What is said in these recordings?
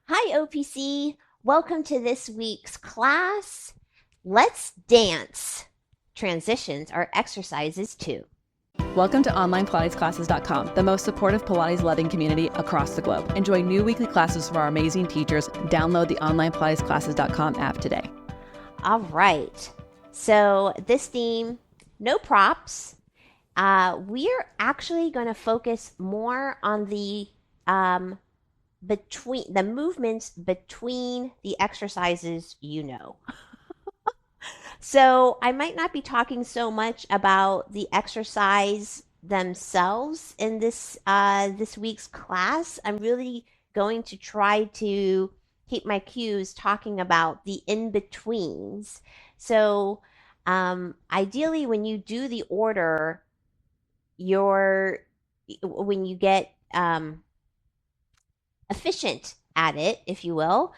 Hi, OPC. Welcome to this week's class. Let's dance. Transitions are exercises too. Welcome to OnlinePilatesClasses.com, the most supportive Pilates-loving community across the globe. Enjoy new weekly classes from our amazing teachers. Download the OnlinePilatesClasses.com app today. All right. So this theme, no props. We're actually going to focus more on the movements between the exercises So I might not be talking so much about the exercise themselves in this week's class. I'm really going to try to keep my cues talking about the in-betweens. So ideally, when you do the order, when you get efficient at it, if you will,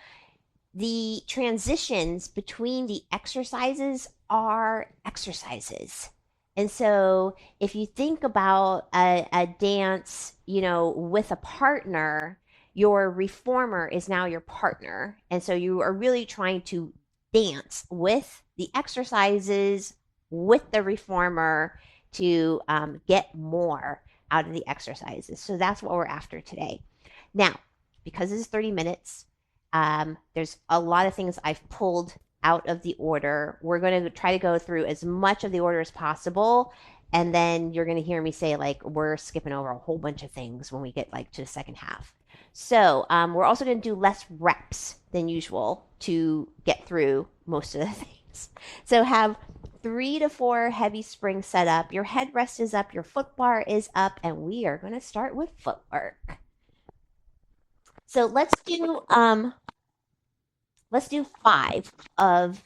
the transitions between the exercises are exercises. And so if you think about a dance, with a partner, your reformer is now your partner. And so you are really trying to dance with the exercises, with the reformer to get more out of the exercises. So that's what we're after today. Now, because this is 30 minutes, there's a lot of things I've pulled out of the order. We're going to try to go through as much of the order as possible. And then you're going to hear me say, we're skipping over a whole bunch of things when we get to the second half. So we're also going to do less reps than usual to get through most of the things. So have 3 to 4 heavy springs set up. Your headrest is up, your foot bar is up, and we are going to start with footwork. So let's do 5 of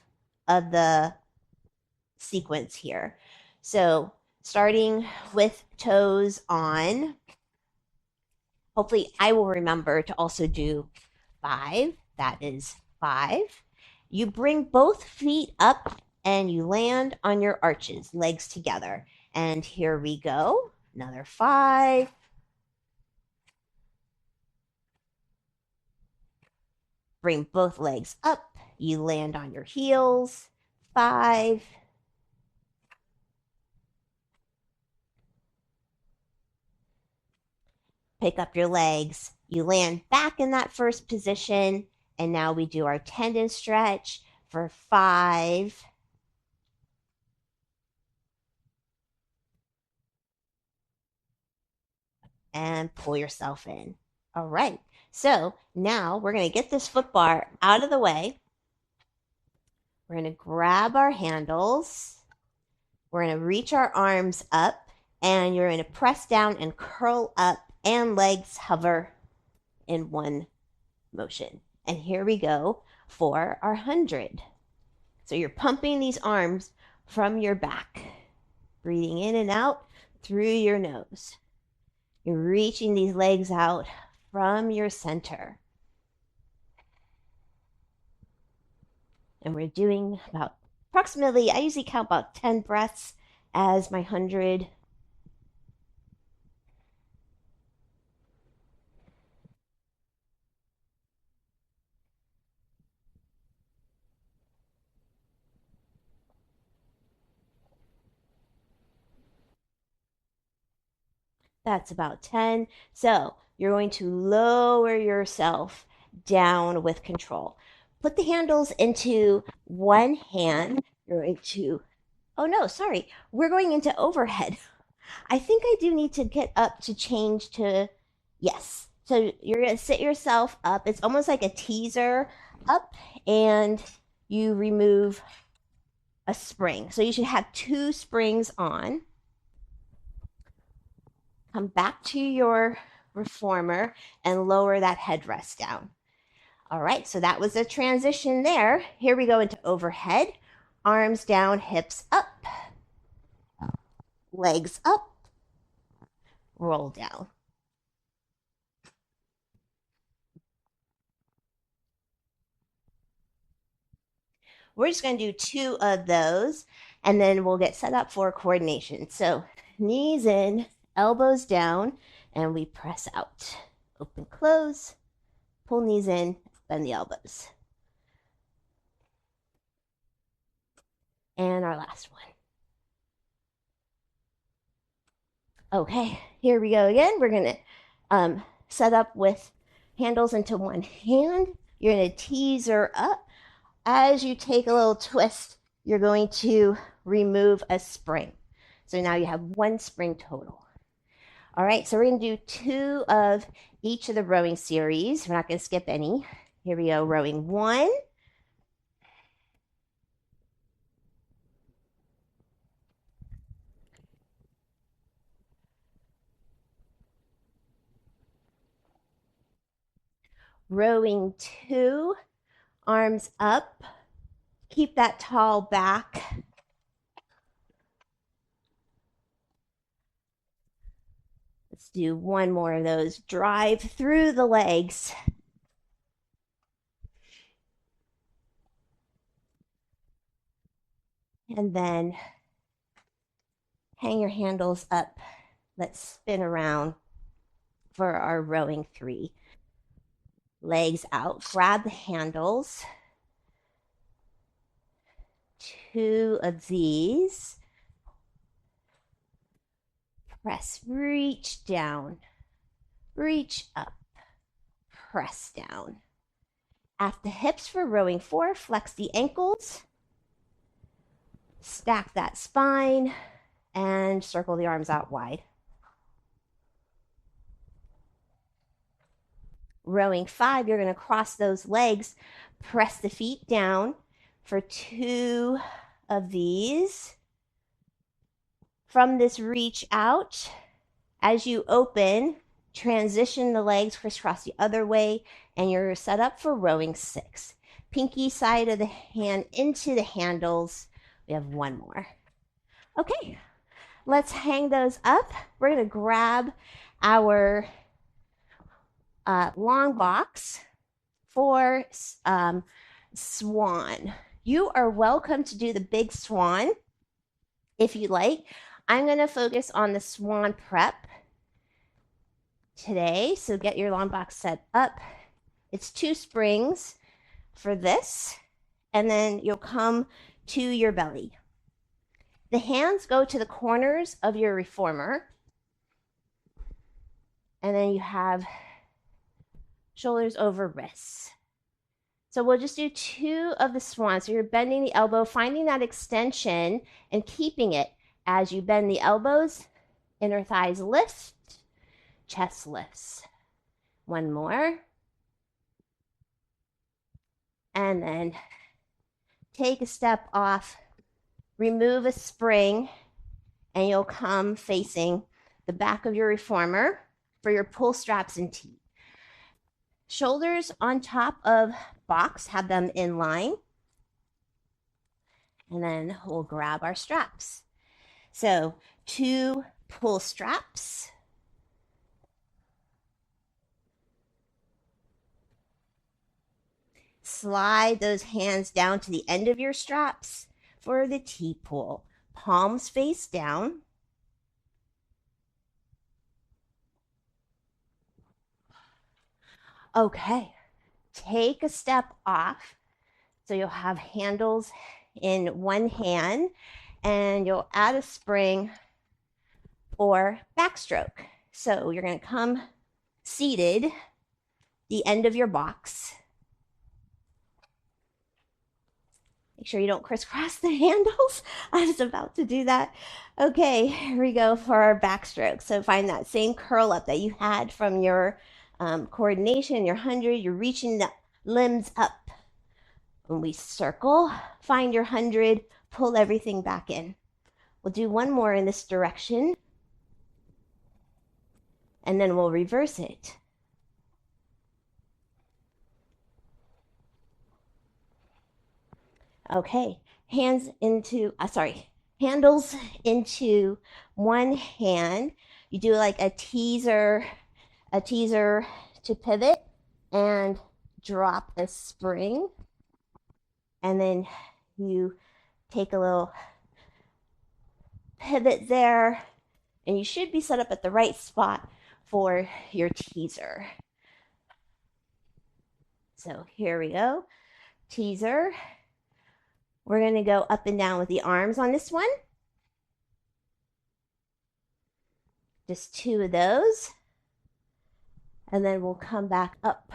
the sequence here. So starting with toes on. Hopefully I will remember to also do 5. That is 5. You bring both feet up and you land on your arches, legs together. And here we go. Another 5. Bring both legs up. You land on your heels. 5. Pick up your legs. You land back in that first position. And now we do our tendon stretch for 5. And pull yourself in. All right. So now we're going to get this foot bar out of the way. We're going to grab our handles. We're going to reach our arms up, and you're going to press down and curl up, and legs hover in one motion. And here we go for our 100. So you're pumping these arms from your back, breathing in and out through your nose. You're reaching these legs out from your center. And we're doing approximately, I usually count about 10 breaths as my 100. That's about 10. So you're going to lower yourself down with control. Put the handles into one hand. You're going to, oh no, sorry. We're going into overhead. I think I do need to get up to change to, yes. So you're going to sit yourself up. It's almost like a teaser up, and you remove a spring. So you should have 2 springs on. Come back to your reformer and lower that headrest down. All right, so that was a transition there. Here we go into overhead. Arms down, hips up, legs up, roll down. We're just going to do 2 of those, and then we'll get set up for coordination. So knees in, elbows down, and we press out. Open, close, pull knees in, Bend the elbows. And our last one. Okay, here we go again. We're going to set up with handles into one hand. You're going to tease her up. As you take a little twist, you're going to remove a spring. So now you have one spring total. All right, so we're going to do 2 of each of the rowing series. We're not going to skip any. Here we go, rowing 1. Rowing 2, arms up. Keep that tall back. Let's do one more of those. Drive through the legs. And then hang your handles up. Let's spin around for our rowing 3. Legs out. Grab the handles. 2 of these. Press, reach down, reach up, press down. At the hips for rowing 4, flex the ankles, stack that spine, and circle the arms out wide. Rowing 5, you're going to cross those legs, press the feet down for 2 of these. From this reach out, as you open, transition the legs crisscross the other way, and you're set up for rowing 6. Pinky side of the hand into the handles. We have one more. Okay, let's hang those up. We're going to grab our long box for swan. You are welcome to do the big swan if you like. I'm going to focus on the swan prep today. So get your long box set up. It's 2 springs for this, and then you'll come to your belly. The hands go to the corners of your reformer, and then you have shoulders over wrists. So we'll just do 2 of the swans. So you're bending the elbow, finding that extension and keeping it as you bend the elbows. Inner thighs lift, chest lifts. One more. And then take a step off, remove a spring, and you'll come facing the back of your reformer for your pull straps and T. Shoulders on top of box, have them in line. And then we'll grab our straps. So 2 pull straps. Slide those hands down to the end of your straps for the T pull. Palms face down. Okay, take a step off. So you'll have handles in one hand, and you'll add a spring or backstroke. So you're going to come seated, the end of your box. Make sure you don't crisscross the handles. I was about to do that. Okay, here we go for our backstroke. So find that same curl up that you had from your coordination, your 100. You're reaching the limbs up. When we circle, find your 100, pull everything back in. We'll do one more in this direction, and then we'll reverse it. Okay, handles into one hand. You do like a teaser to pivot and drop a spring. And then you take a little pivot there, and you should be set up at the right spot for your teaser. So here we go. Teaser. We're going to go up and down with the arms on this one. Just 2 of those. And then we'll come back up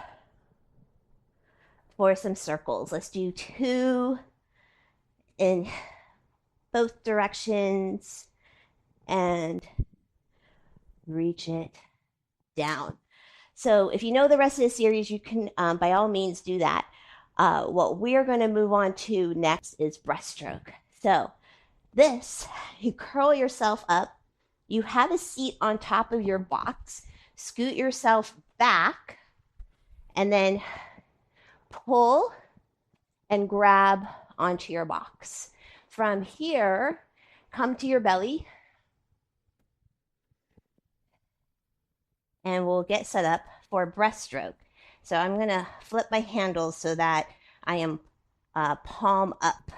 for some circles. Let's do 2 in both directions and reach it down. So if you know the rest of the series, you can by all means do that. What we're going to move on to next is breaststroke. So this, you curl yourself up. You have a seat on top of your box. Scoot yourself back and then pull and grab onto your box. From here, come to your belly and we'll get set up for breaststroke. So I'm going to flip my handles so that I am palm up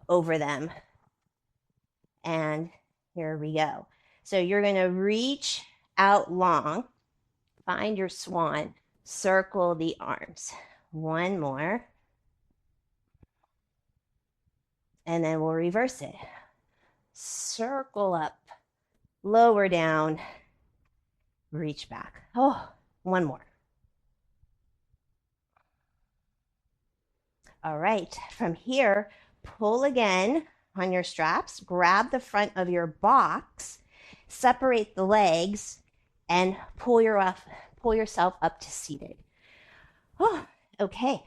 over them. And here we go. So you're going to reach out long, find your swan, circle the arms. 1 more. And then we'll reverse it. Circle up, lower down, reach back. Oh, 1 more. All right, from here, pull again on your straps, grab the front of your box, separate the legs, and pull yourself up to seated. Oh, okay.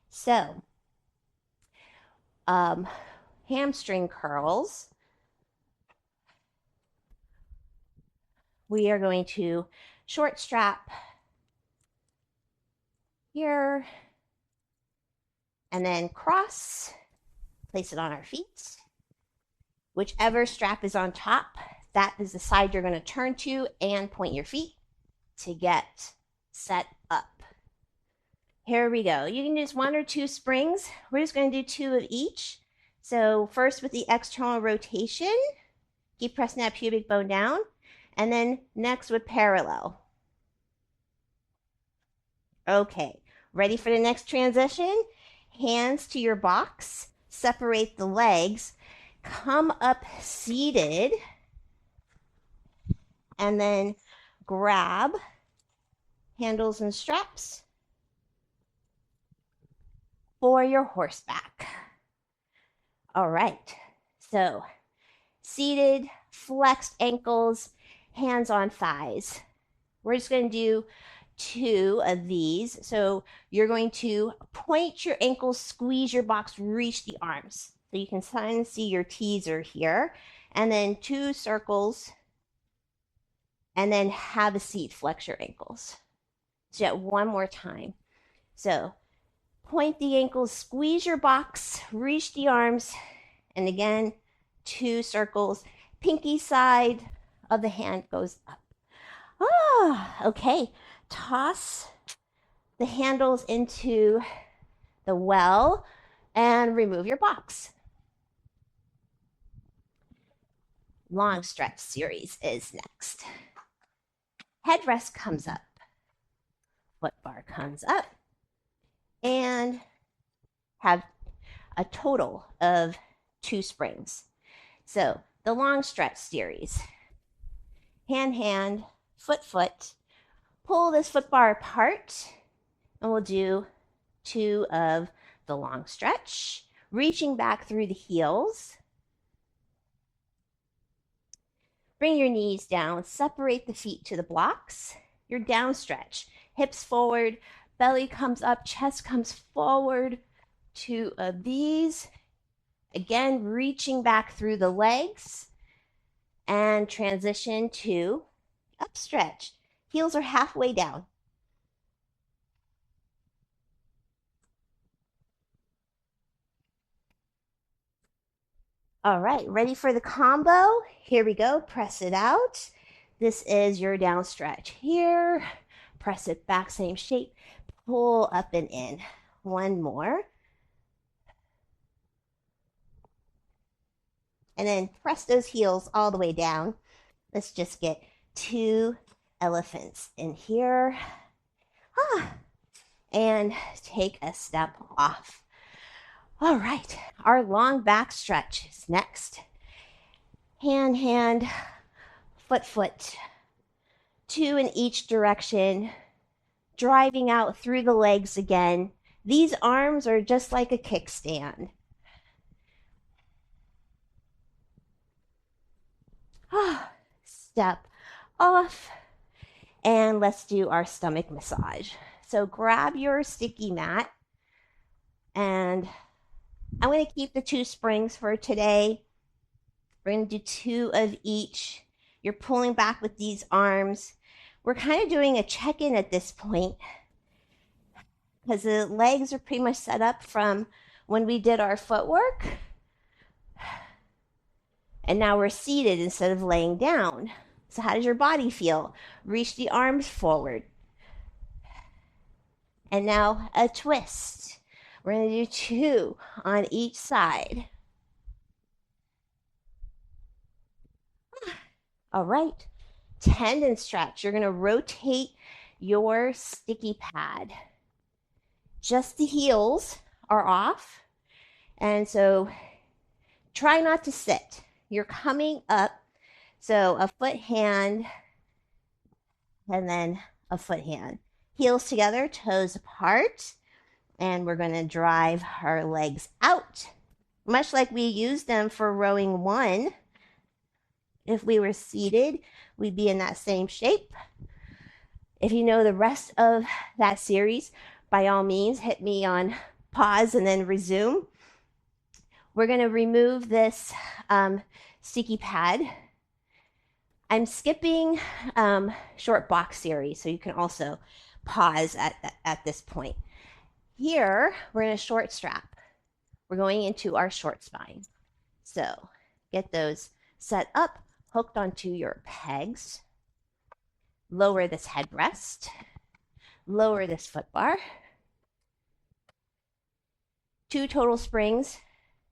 So, hamstring curls. We are going to short strap here and then cross, place it on our feet. Whichever strap is on top, that is the side you're going to turn to and point your feet to get set up. Here we go. You can use 1 or 2 springs. We're just going to do 2 of each. So first with the external rotation, keep pressing that pubic bone down. And then next with parallel. Okay, ready for the next transition? Hands to your box, separate the legs, come up seated, and then grab handles and straps for your horseback. All right, so seated, flexed ankles, hands on thighs. We're just going to do 2 of these. So you're going to point your ankles, squeeze your box, reach the arms. So you can kind of see your teaser here. And then 2 circles. And then have a seat, flex your ankles. So yet 1 more time. So point the ankles, squeeze your box, reach the arms. And again, 2 circles. Pinky side of the hand goes up. Okay. Toss the handles into the well and remove your box. Long stretch series is next. Headrest comes up. Foot bar comes up. And have a total of 2 springs. So the long stretch series. Hand, hand, foot, foot. Pull this foot bar apart and we'll do 2 of the long stretch, reaching back through the heels. Bring your knees down, separate the feet to the blocks. Your down stretch, hips forward, belly comes up, chest comes forward. 2 of these. Again, reaching back through the legs and transition to up stretch. Heels are halfway down. All right, ready for the combo? Here we go. Press it out. This is your down stretch here. Press it back, same shape. Pull up and in. 1 more. And then press those heels all the way down. Let's just get 2 elephants in here. and take a step off. All right, our long back stretch is next. Hand, hand, foot, foot. 2 in each direction, driving out through the legs again. These arms are just like a kickstand. Step off, and let's do our stomach massage. So grab your sticky mat, and I'm going to keep the 2 springs for today. We're going to do 2 of each. You're pulling back with these arms. We're kind of doing a check-in at this point because the legs are pretty much set up from when we did our footwork. And now we're seated instead of laying down. So how does your body feel? Reach the arms forward. And now a twist. We're going to do 2 on each side. All right. Tendon stretch. You're going to rotate your sticky pad. Just the heels are off. And so try not to sit. You're coming up. So a foot hand and then a foot hand. Heels together, toes apart. And we're going to drive our legs out. Much like we used them for rowing 1. If we were seated, we'd be in that same shape. If you know the rest of that series, by all means, hit me on pause and then resume. We're going to remove this sticky pad. I'm skipping short box series, so you can also pause at this point. Here, we're in a short strap. We're going into our short spine. So get those set up, hooked onto your pegs. Lower this headrest. Lower this foot bar. 2 total springs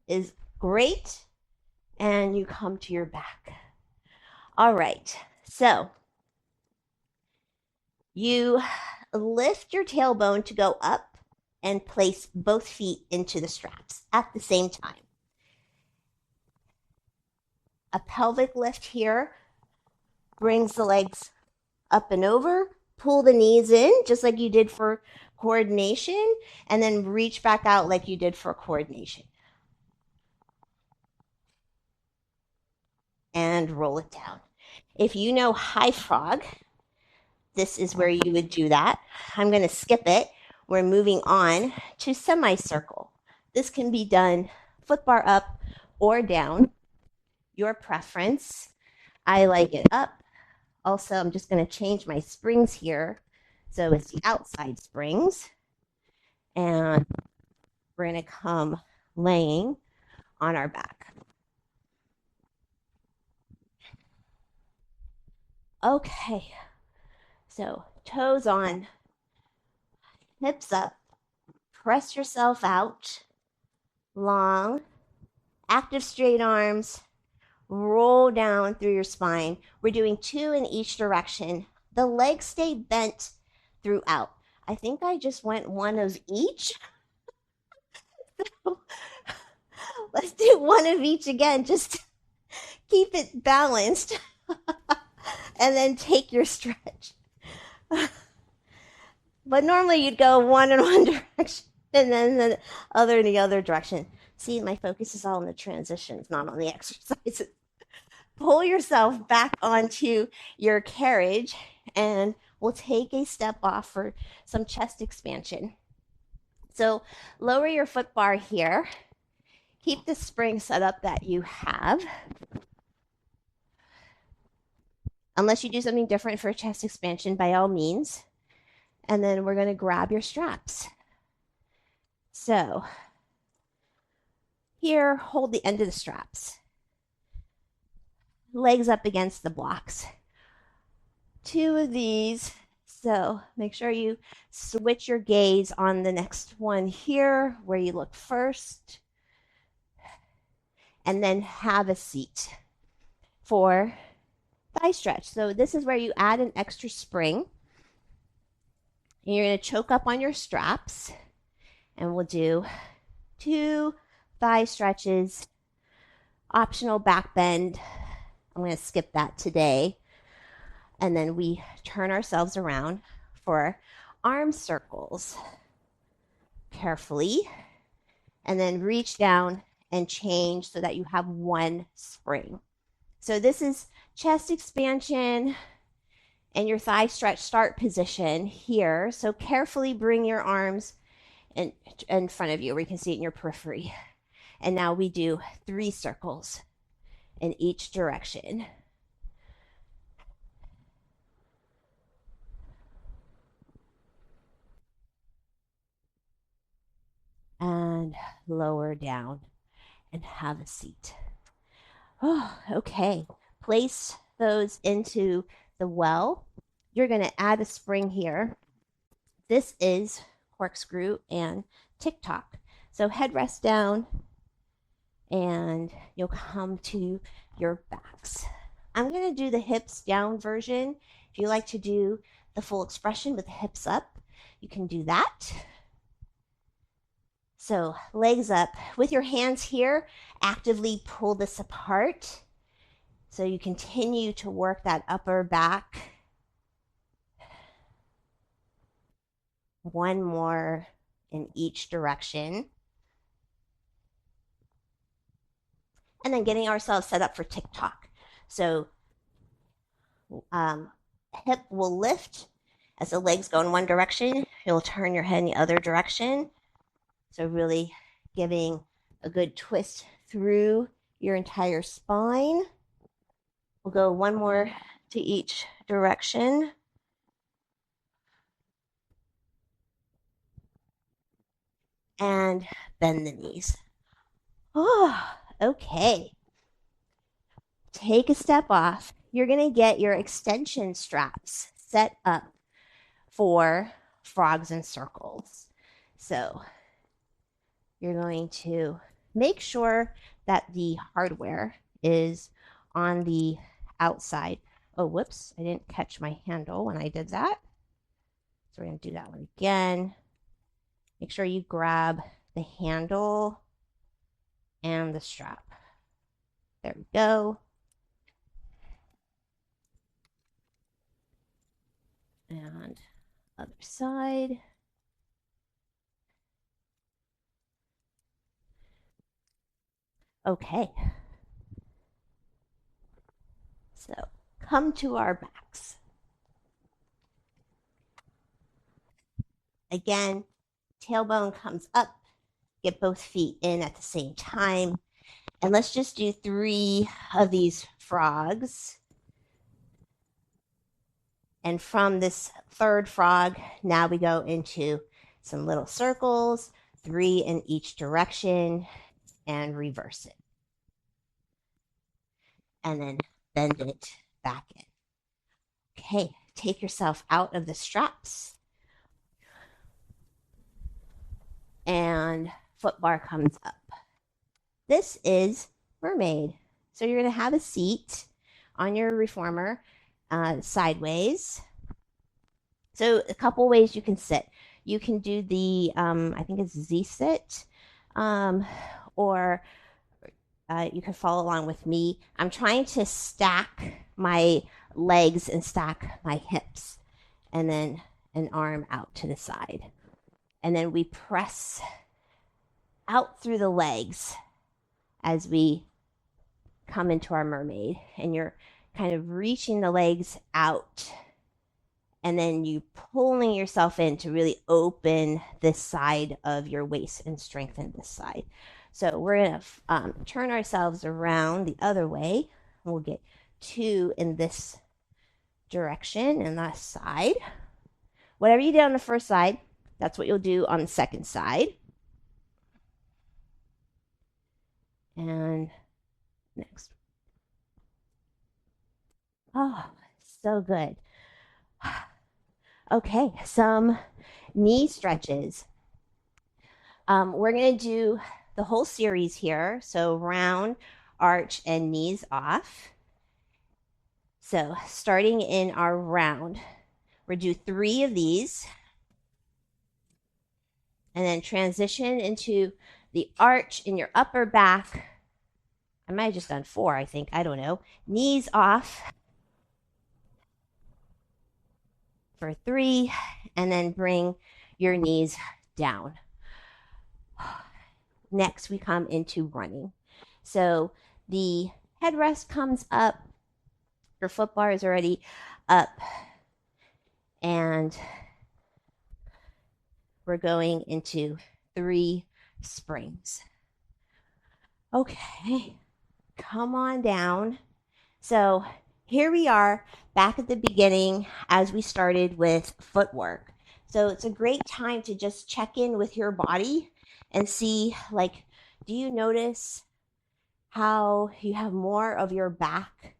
is great. And you come to your back. All right. So you lift your tailbone to go up and place both feet into the straps at the same time. A pelvic lift here brings the legs up and over. Pull the knees in just like you did for coordination, and then reach back out like you did for coordination. And roll it down. If you know high frog, this is where you would do that. I'm going to skip it. We're moving on to semicircle. This can be done foot bar up or down, your preference. I like it up. Also, I'm just going to change my springs here. So it's the outside springs. And we're going to come laying on our back. Okay. So toes on, hips up, press yourself out, long, active straight arms, roll down through your spine. We're doing 2 in each direction. The legs stay bent throughout. I think I just went 1 of each. So let's do 1 of each again, just to keep it balanced. And then take your stretch. But normally you'd go 1 in one direction and then the other in the other direction. See, my focus is all on the transitions, not on the exercises. Pull yourself back onto your carriage, and we'll take a step off for some chest expansion. So lower your foot bar here. Keep the spring set up that you have. Unless you do something different for chest expansion, by all means. And then we're going to grab your straps. So here, hold the end of the straps. Legs up against the blocks. 2 of these. So make sure you switch your gaze on the next one here, where you look first. And then have a seat for thigh stretch. So this is where you add an extra spring. And you're going to choke up on your straps, and we'll do 2 thigh stretches, optional back bend. I'm going to skip that today. And then we turn ourselves around for arm circles carefully, and then reach down and change so that you have 1 spring. So this is chest expansion and your thigh stretch start position here. So carefully bring your arms in front of you where you can see it in your periphery. And now we do 3 circles in each direction. And lower down and have a seat. Oh, okay. Place those into the well. You're going to add a spring here. This is corkscrew and tick-tock. So head rest down and you'll come to your backs. I'm going to do the hips down version. If you like to do the full expression with the hips up, you can do that. So legs up. With your hands here, actively pull this apart. So you continue to work that upper back. 1 more in each direction. And then getting ourselves set up for tick-tock. So hip will lift as the legs go in one direction. You'll turn your head in the other direction. So really giving a good twist through your entire spine. We'll go 1 more to each direction. And bend the knees. Oh, okay. Take a step off. You're going to get your extension straps set up for frogs and circles. So you're going to make sure that the hardware is on the outside. Oh, whoops, I didn't catch my handle when I did that. So we're going to do that one again. Make sure you grab the handle and the strap. There we go. And other side. Okay. So come to our backs. Again, tailbone comes up. Get both feet in at the same time. And let's just do 3 of these frogs. And from this 3rd frog, now we go into some little circles, 3 in each direction, and reverse it. And then bend it back in. Okay, take yourself out of the straps. And foot bar comes up. This is mermaid. So you're going to have a seat on your reformer sideways. So a couple ways you can sit. You can do the, I think it's Z-sit, or you can follow along with me. I'm trying to stack my legs and stack my hips, and then an arm out to the side. And then we press out through the legs as we come into our mermaid. And you're kind of reaching the legs out, and then you pulling yourself in to really open this side of your waist and strengthen this side. So we're going to turn ourselves around the other way. And we'll get 2 in this direction and that side. Whatever you did on the first side, that's what you'll do on the second side. And next. Oh, so good. Okay, some knee stretches. We're going to do the whole series here. So round, arch, and knees off. So starting in our round, we're going to do 3 of these. and then transition into the arch in your upper back. I might have just done 4, I think. I don't know. Knees off for 3, and then bring your knees down. Next, we come into running. So the headrest comes up. Your foot bar is already up. And we're going into 3 springs. Okay, come on down. So here we are back at the beginning as we started with footwork. So it's a great time to just check in with your body and see, like, do you notice how you have more of your back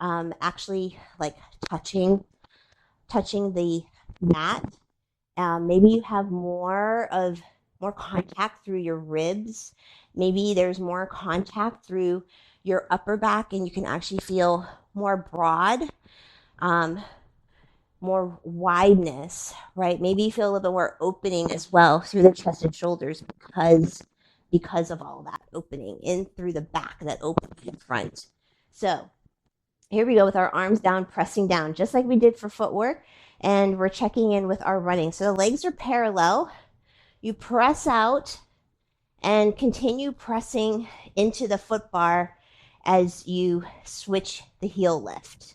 actually like touching the mat? Maybe you have more contact through your ribs. Maybe there's more contact through your upper back, and you can actually feel more broad, more wideness, right? Maybe you feel a little bit more opening as well through the chest and shoulders because of all that opening in through the back, that opening in front. So here we go with our arms down, pressing down, just like we did for footwork. And we're checking in with our running. So the legs are parallel. You press out and continue pressing into the foot bar as you switch the heel lift.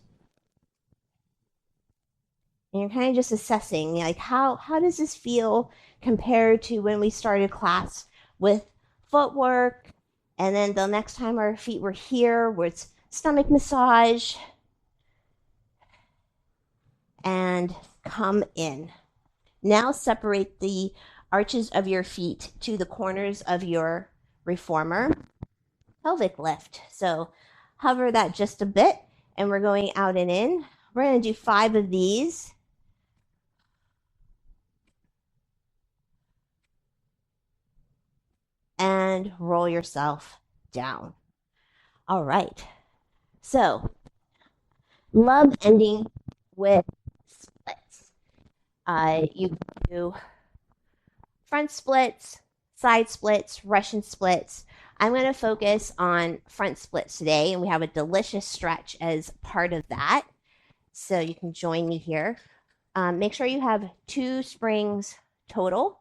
And you're kind of just assessing, like, how does this feel compared to when we started class with footwork? And then the next time our feet were here, where it's stomach massage. And come in. Now separate the arches of your feet to the corners of your reformer pelvic lift. So hover that just a bit, and we're going out and in. We're going to do 5 of these. And roll yourself down. All right. So love ending with splits. You do front splits, side splits, Russian splits. I'm going to focus on front splits today, and we have a delicious stretch as part of that. So you can join me here. Make sure you have 2 springs total.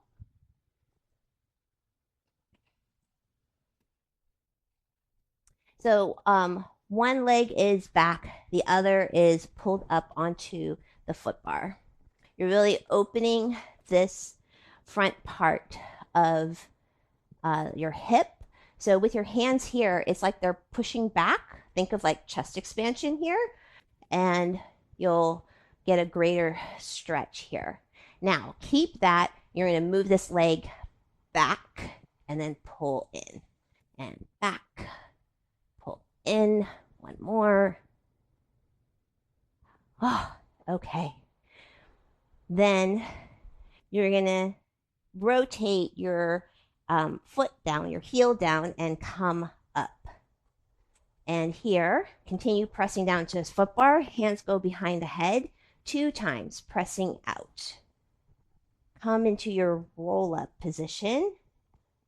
So one leg is back, the other is pulled up onto the foot bar. You're really opening this front part of your hip. So with your hands here, it's like they're pushing back. Think of like chest expansion here, and you'll get a greater stretch here. Now, keep that. You're going to move this leg back and then pull in and back. Pull in. One more. Oh, okay. Then you're going to rotate your foot down, your heel down, and come up. And here, continue pressing down to his foot bar. Hands go behind the head 2 times, pressing out. Come into your roll-up position,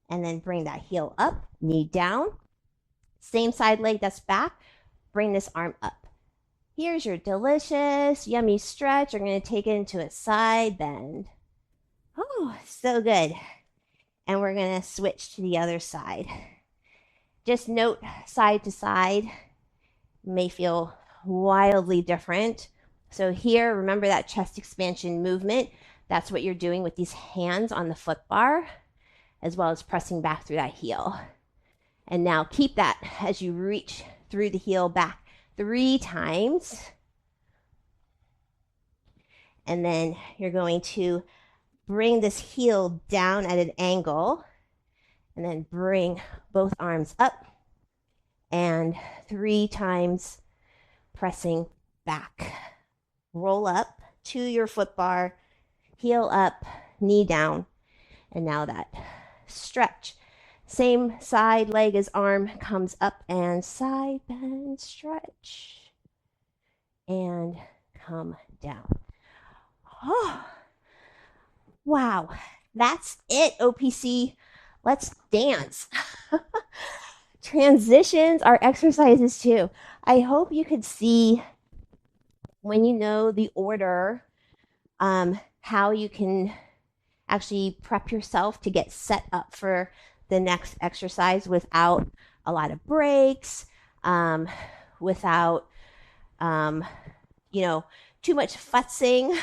and then bring that heel up, knee down. Same side leg that's back, bring this arm up. Here's your delicious, yummy stretch. We're going to take it into a side bend. Oh, so good. And we're going to switch to the other side. Just note side to side may feel wildly different. So here, remember that chest expansion movement. That's what you're doing with these hands on the foot bar, as well as pressing back through that heel. And now keep that as you reach through the heel back 3 times. And then you're going to bring this heel down at an angle, and then bring both arms up, and 3 times pressing back. Roll up to your foot bar, heel up, knee down, and now that stretch. Same side leg as arm comes up, and side bend, stretch, and come down. Oh, wow. That's it, OPC. Let's dance. Transitions are exercises too. I hope you could see when you know the order, how you can actually prep yourself to get set up for the next exercise without a lot of breaks, without, um, too much futzing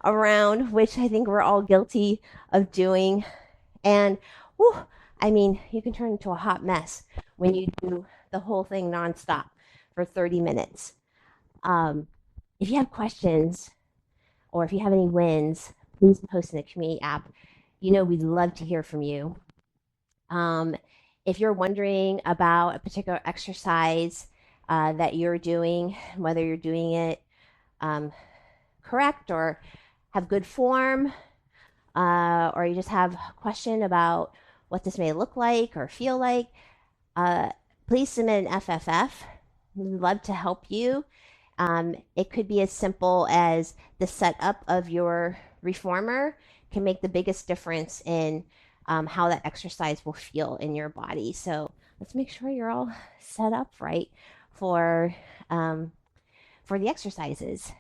around, which I think we're all guilty of doing. And whew, I mean, you can turn into a hot mess when you do the whole thing nonstop for 30 minutes. If you have questions or if you have any wins, please post in the community app. We'd love to hear from you. If you're wondering about a particular exercise that you're doing, whether you're doing it correct or have good form, or you just have a question about what this may look like or feel like, please submit an FFF. We'd love to help you. It could be as simple as the setup of your reformer can make the biggest difference in how that exercise will feel in your body. So let's make sure you're all set up right for the exercises.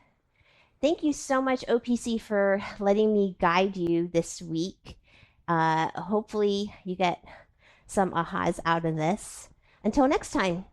Thank you so much, OPC, for letting me guide you this week. Hopefully you get some ahas out of this. Until next time.